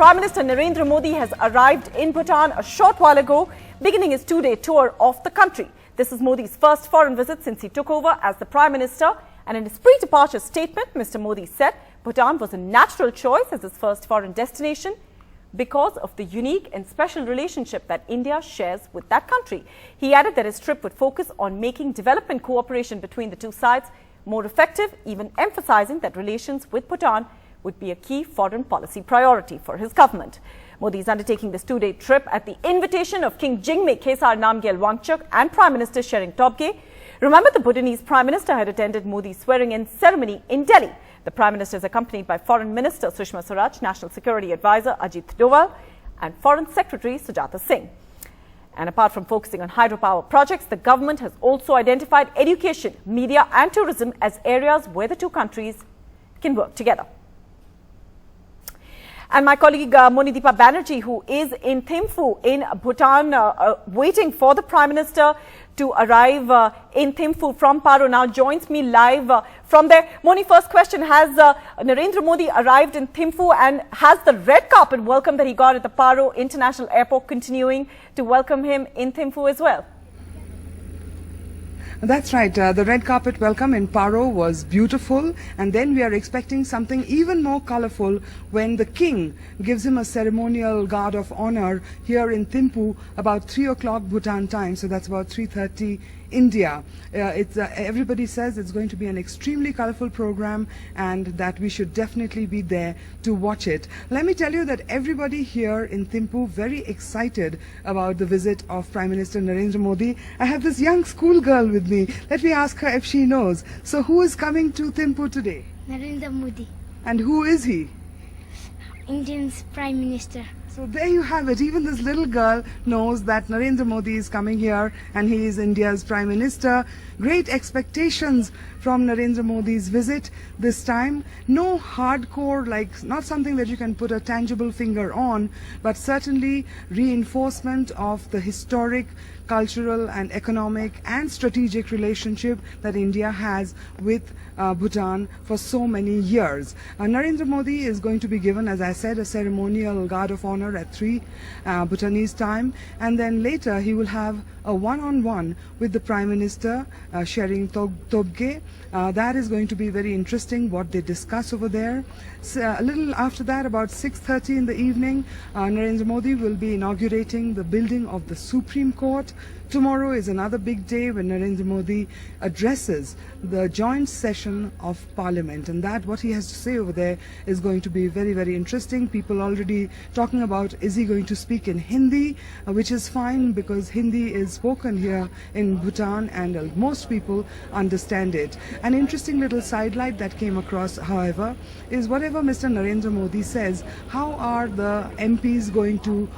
Prime Minister Narendra Modi has arrived in Bhutan a short while ago, beginning his two-day tour of the country. This is Modi's first foreign visit since he took over as the Prime Minister. And in his pre-departure statement, Mr. Modi said Bhutan was a natural choice as his first foreign destination because of the unique and special relationship that India shares with that country. He added that his trip would focus on making development cooperation between the two sides more effective, even emphasizing that relations with Bhutan would be a key foreign policy priority for his government. Modi is undertaking this two-day trip at the invitation of King Jingme Khesar Namgyel Wangchuk and Prime Minister Tshering Tobgay. Remember, the Bhutanese Prime Minister had attended Modi's swearing-in ceremony in Delhi. The Prime Minister is accompanied by Foreign Minister Sushma Swaraj, National Security Advisor Ajit Doval and Foreign Secretary Sujata Singh. And apart from focusing on hydropower projects, the government has also identified education, media and tourism as areas where the two countries can work together. And my colleague Monideepa Banerjee, who is in Thimphu in Bhutan, waiting for the Prime Minister to arrive in Thimphu from Paro, now joins me live from there. Moni, first question, has Narendra Modi arrived in Thimphu, and has the red carpet welcome that he got at the Paro International Airport continuing to welcome him in Thimphu as well? That's right. The red carpet welcome in Paro was beautiful, and then we are expecting something even more colorful when the king gives him a ceremonial guard of honor here in Thimphu about 3 o'clock Bhutan time. So that's about 3:30 India. Everybody says it's going to be an extremely colorful program and that we should definitely be there to watch it. Let me tell you that everybody here in Thimphu very excited about the visit of Prime Minister Narendra Modi. I have this young schoolgirl with me. Let me ask her if she knows. So who is coming to Thimphu today? Narendra Modi. And who is he? Indian's Prime Minister. So there you have it. Even this little girl knows that Narendra Modi is coming here and he is India's Prime Minister. Great expectations from Narendra Modi's visit this time. No hardcore, not something that you can put a tangible finger on, but certainly reinforcement of the historic, cultural and economic and strategic relationship that India has with Bhutan for so many years. Narendra Modi is going to be given, as I said, a ceremonial guard of honor at 3 Bhutanese time, and then later he will have a one-on-one with the Prime Minister Tshering Tobgay. That is going to be very interesting what they discuss over there. So, a little after that, about 6:30 in the evening, Narendra Modi will be inaugurating the building of the Supreme Court. Tomorrow is another big day when Narendra Modi addresses the joint session of Parliament, and that what he has to say over there is going to be very, very interesting. People already talking about, is he going to speak in Hindi, which is fine because Hindi is spoken here in Bhutan and most people understand it. An interesting little sidelight that came across, however, is whatever Mr. Narendra Modi says, how are the MPs going to,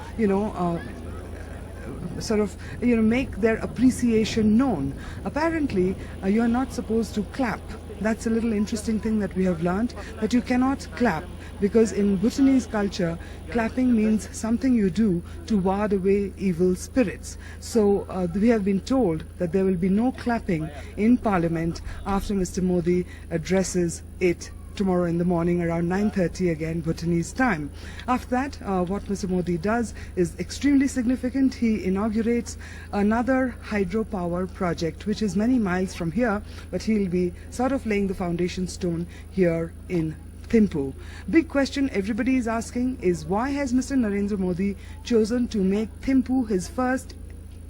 make their appreciation known? Apparently, you're not supposed to clap. That's a little interesting thing that we have learned, that you cannot clap, because in Bhutanese culture, clapping means something you do to ward away evil spirits. So we have been told that there will be no clapping in Parliament after Mr. Modi addresses it tomorrow in the morning around 9:30 again Bhutanese time. After that, what Mr. Modi does is extremely significant. He inaugurates another hydropower project which is many miles from here, but he'll be sort of laying the foundation stone here in Thimphu. Big question everybody is asking is, why has Mr. Narendra Modi chosen to make Thimphu his first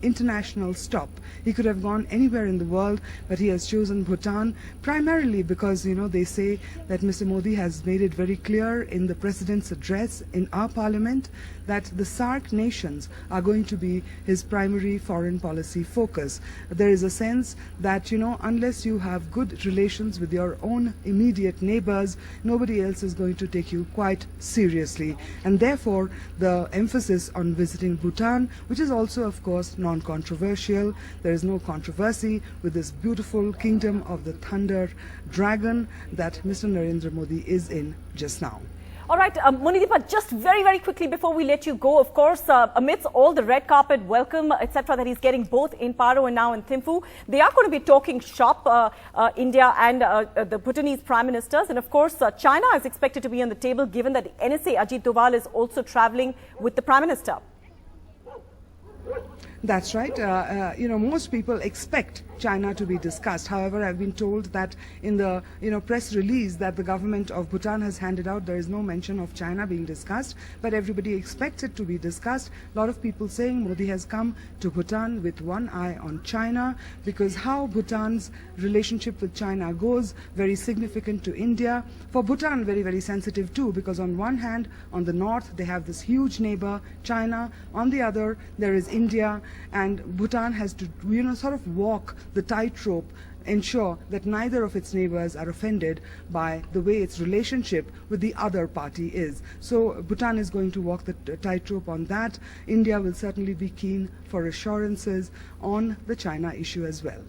international stop? He could have gone anywhere in the world, but he has chosen Bhutan primarily because, they say that Mr. Modi has made it very clear in the President's address in our Parliament that the SAARC nations are going to be his primary foreign policy focus. There is a sense that, unless you have good relations with your own immediate neighbors, nobody else is going to take you quite seriously. And therefore, the emphasis on visiting Bhutan, which is also, of course, non-controversial. There is no controversy with this beautiful kingdom of the Thunder Dragon that Mr. Narendra Modi is in just now. All right, Munideepa, just very quickly before we let you go, of course, amidst all the red carpet welcome, etc., that he's getting both in Paro and now in Thimphu, they are going to be talking shop, India and the Bhutanese prime ministers. And of course, China is expected to be on the table, given that the NSA, Ajit Doval, is also traveling with the prime minister. That's right. Most people expect China to be discussed. However, I've been told that in the press release that the government of Bhutan has handed out, there is no mention of China being discussed, but everybody expects it to be discussed. A lot of people saying Modi has come to Bhutan with one eye on China, because how Bhutan's relationship with China goes, very significant to India. For Bhutan, very sensitive too, because on one hand, on the north, they have this huge neighbor, China. On the other, there is India. And Bhutan has to, sort of walk the tightrope, ensure that neither of its neighbors are offended by the way its relationship with the other party is. So Bhutan is going to walk the tightrope on that. India will certainly be keen for assurances on the China issue as well.